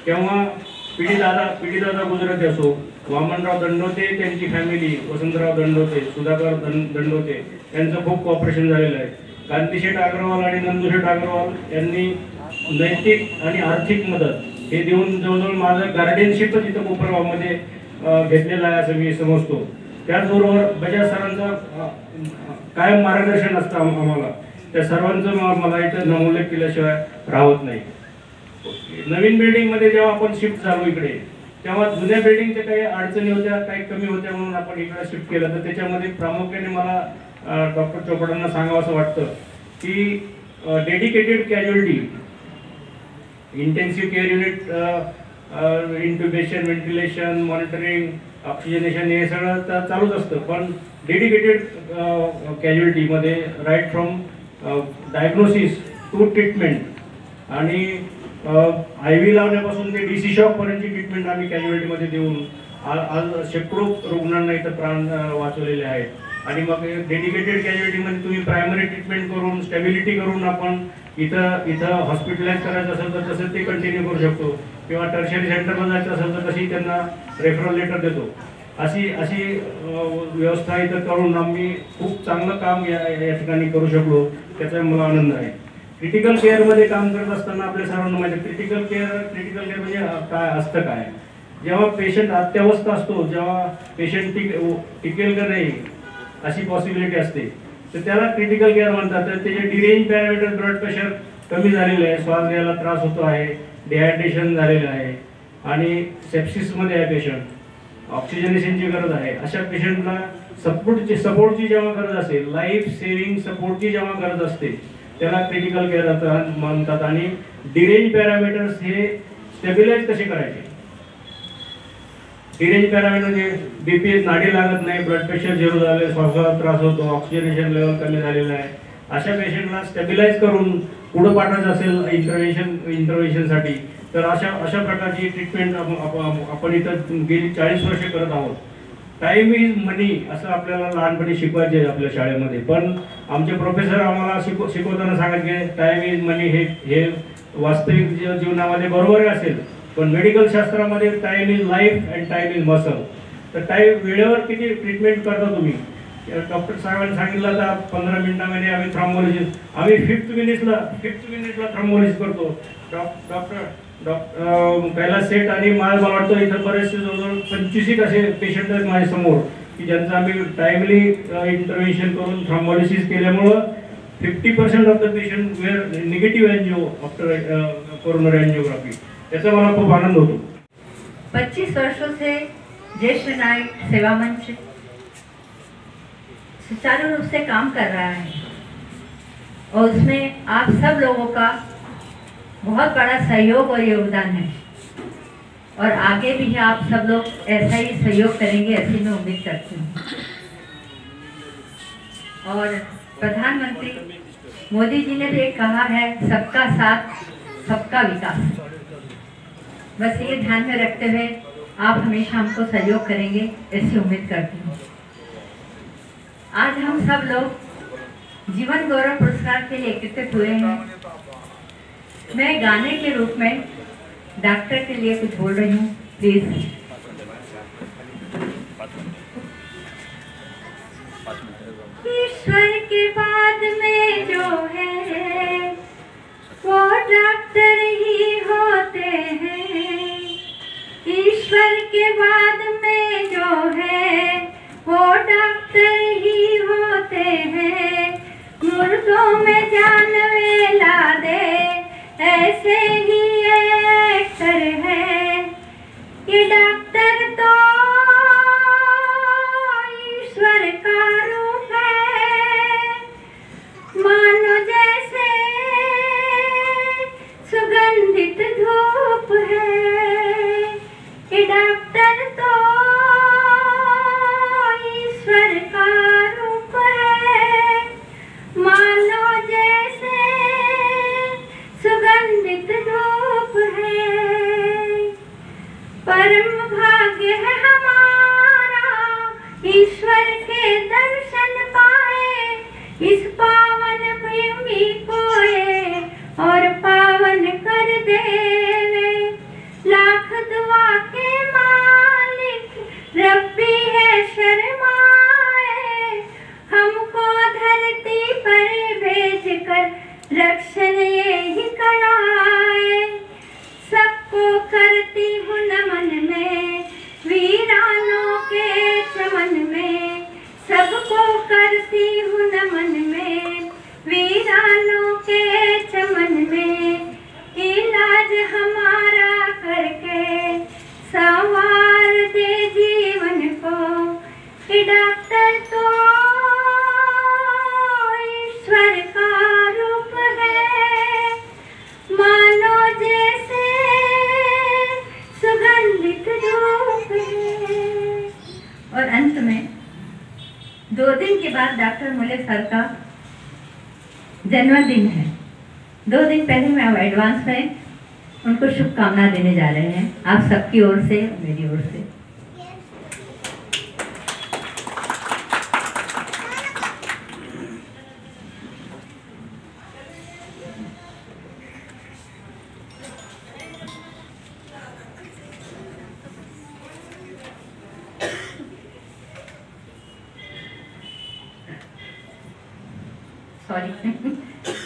तेव्हा पिढी दादा गुजराती असो, वामनराव दंडोते त्यांची फॅमिली, वसंतराव दंडोते, सुधाकर दंडोते यांचं खूप कॉपरेशन झालेलं आहे. कांतीशेठ अग्रवाल आणि नंदूशेठ अग्रवाल यांनी नैतिक आणि आर्थिक मदत हे देऊन जवळजवळ माझं गार्डियनशिपच इथं कोपरगावमध्ये घेतलेलं आहे असं मी समजतो. त्याचबरोबर बजाज सरांचं कायम मार्गदर्शन असतं आम्हाला. त्या सर्वांचं मला इथं नमूल्य केल्याशिवाय राहत नाही. नवीन बिल्डिंगमध्ये जेव्हा आपण शिफ्ट झालो इकडे, तेव्हा जुन्या बिल्डिंगच्या काही अडचणी होत्या, काही कमी होत्या म्हणून आपण इकडे शिफ्ट केलं. तर त्याच्यामध्ये प्रामुख्याने मला डॉक्टर चोपडांना सांगावं असं वाटतं की dedicated casualty, intensive care unit, intubation, ventilation, monitoring, oxygenation हे सगळं चालूच असतं. पण डेडिकेटेड कॅज्युअलिटीमध्ये right from diagnosis to treatment आणि IV लावण्यापासून ते DC शॉकपर्यंतची ट्रीटमेंट आम्ही कॅज्युअलिटीमध्ये देऊन आज शेकडो रुग्णांना इथं प्राण वाचवलेले आहेत. आणि मग डेडिकेटेड कॅज्युअलिटीमध्ये तुम्ही प्रायमरी ट्रीटमेंट करून स्टॅबिलिटी करून आपण इथं हॉस्पिटलाइज करायचं असेल तर तसं ते कंटिन्यू करू शकतो, किंवा टर्शरी सेंटरला जायचं असेल तर तशी त्यांना रेफरल लेटर देतो. अशी व्यवस्था इथं करून आम्ही खूप चांगलं काम या ठिकाणी करू शकलो, त्याचा मला आनंद आहे. क्रिटिकल केअरमध्ये काम करत असताना आपल्या सर्वांना माहिती आहे क्रिटिकल केअर म्हणजे काय असतं. काय जेव्हा पेशंट अत्यावस्था असतो, जेव्हा पेशंट टिकेल का नाही अशी पॉसिबिलिटी असते, तर त्याला क्रिटिकल केअर म्हणतात. तर त्याचे डिरेंज पॅरामीटर, ब्लड प्रेशर कमी झालेलं आहे, श्वास घ्यायला त्रास होतो आहे, डिहायड्रेशन झालेलं आहे आणि सेप्सिसमध्ये आहे पेशंट, ऑक्सिजनेशनची गरज आहे. अशा पेशंटला सपोर्टची जेव्हा गरज असेल, लाईफ सेव्हिंग सपोर्टची जेव्हा गरज असते, त्याला क्रिटिकल केअर म्हणतात. आणि डिरेंज पॅरामीटर्स हे स्टेबिलाइज कसे करायचे. डिरेंज पॅरामीटर म्हणजे BP नाडी लागत नाही, ब्लड प्रेशर झिरो झाले, श्वासाला त्रास होतो, ऑक्सिजनेशन लेवल कमी झालेलं आहे, अशा पेशंटला स्टेबिलाइज करून पुढं पाठायचं असेल इंटरव्हेन्शनसाठी, तर अशा प्रकारची ट्रीटमेंट आपण इथं गेली 40 वर्षे करत आहोत. टाईम इज मनी असं आपल्याला लहानपणी शिकवायचे आपल्या शाळेमध्ये, पण आमचे प्रोफेसर आम्हाला शिकवताना सांगायचे टाईम इज मनी. हे वास्तविक जीवनामध्ये बरोबर असेल, पण मेडिकल शास्त्रामध्ये time is life and time is muscle. तर टाईम वेळेवर किती ट्रीटमेंट करता तुम्ही. डॉक्टर साहेबांनी सांगितलं तर 15 मिनिटामध्ये आम्ही थ्रॉम्बोलिसिस, आम्ही 5th मिनिटला थ्रॉम्बोलिसिस करतो. डॉक्टर कैलास सेठ आणि मला वाटतं इथं बरेचसे जवळजवळ 25 असे पेशंट आहेत माझ्या समोर की ज्यांचं आम्ही टाइमली इंटरव्हेन्शन करून थ्रॉम्बोलिसिस केल्यामुळं 50% of the patient were negative angio after coronary angiography. त्याचा मला खूप आनंद होतो. 25 वर्षों से ज्येष्ठ नायक सेवा मंच सुचारू रूप से काम कर रहा है और उसमें आप सब लोगों का बहुत बड़ा सहयोग और योगदान है और आगे भी आप सब लोग ऐसा ही सहयोग करेंगे ऐसी मैं उम्मीद करती हूँ. और प्रधानमंत्री मोदी जी ने भी कहा है सबका साथ सबका विकास. बस ये ध्यान में रखते हुए आप हमेशा हमको सहयोग करेंगे ऐसी उम्मीद करती हूँ. आज हम सब लोग जीवन गौरव पुरस्कार के लिए एकत्रित हुए हैं. मैं गाने के रूप में डॉक्टर के लिए कुछ बोल रही हूँ. प्लीज. ईश्वर के बाद में जो है वो डॉक्टर ही होते हैं. ईश्वर के बाद में जो है वो डॉक्टर ही होते हैं. मुर्दों में जान ला दे ऐसे ही एक्टर है. ये डॉक्टर तो ईश्वर का रूप है. मानो जैसे सुगंधित धूप है. ये डॉक्टर तो ईश्वर का रूप है. मानो जैसे सुगंधित धूप है. परम भाग्य है बाद डॉक्टर मोले सर का जन्मदिन है। 2 दिन पहले मैं एडवांस में उनको शुभकामना देने जा रहे हैं, आप सबकी ओर से, मेरी ओर से। सॉरी।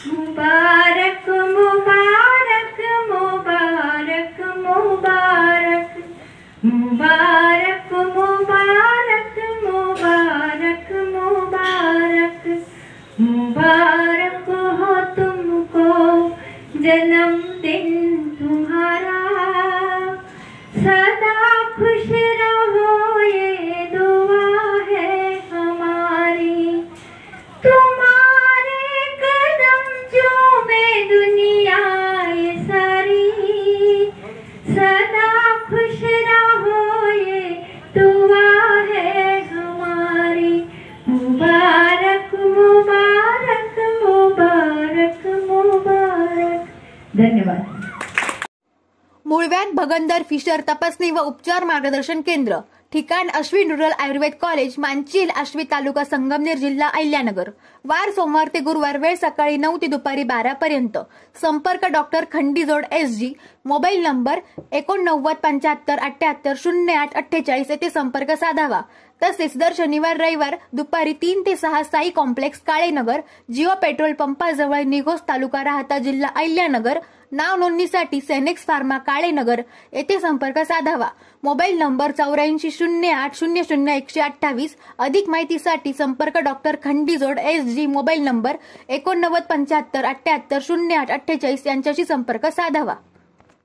मुबारक मुबारक मुबारक मुबारक मुबारक मुबारक मुबारक मुबारक मुबारक हो तुमको जन्मदिन तुम्हारा, सदा खुश रहो ये दुआ है हमारी। तुम्हारे कदम चूमे दुनिया ये सारी, सदा खुश रहो ये दुआ है हमारी। मुबारक मुबारक मुबारक मुबारक। धन्यवाद। मुळव्याध भगंदर फिशर तपासणी व उपचार मार्गदर्शन केंद्र, ठिकाण अश्विन रुरल आयुर्वेद कॉलेज, मांचील, आश्वी, तालुका संगमनेर, जिल्हा अहिल्यानगर। वार सोमवार ते गुरुवार, वेळ सकाळी 9 ते दुपारी 12 पर्यंत। संपर्क doctor Khandijod SG, mobile number 897578800848 येथे संपर्क साधावा। तसेच दर शनिवार रविवार दुपारी 3 ते 6 साई कॉम्प्लेक्स, काळेनगर, जिओ पेट्रोल पंपाजवळ, निघोज, तालुका राहता, जिल्हा अहिल्यानगर। नाव नोंदणीसाठी सेनेक्स फार्मा, काळेनगर येथे संपर्क साधावा। Mobile number 8408000128। अधिक माहितीसाठी संपर्क doctor Khandijod SG, mobile number 897578800848 यांच्याशी संपर्क साधावा।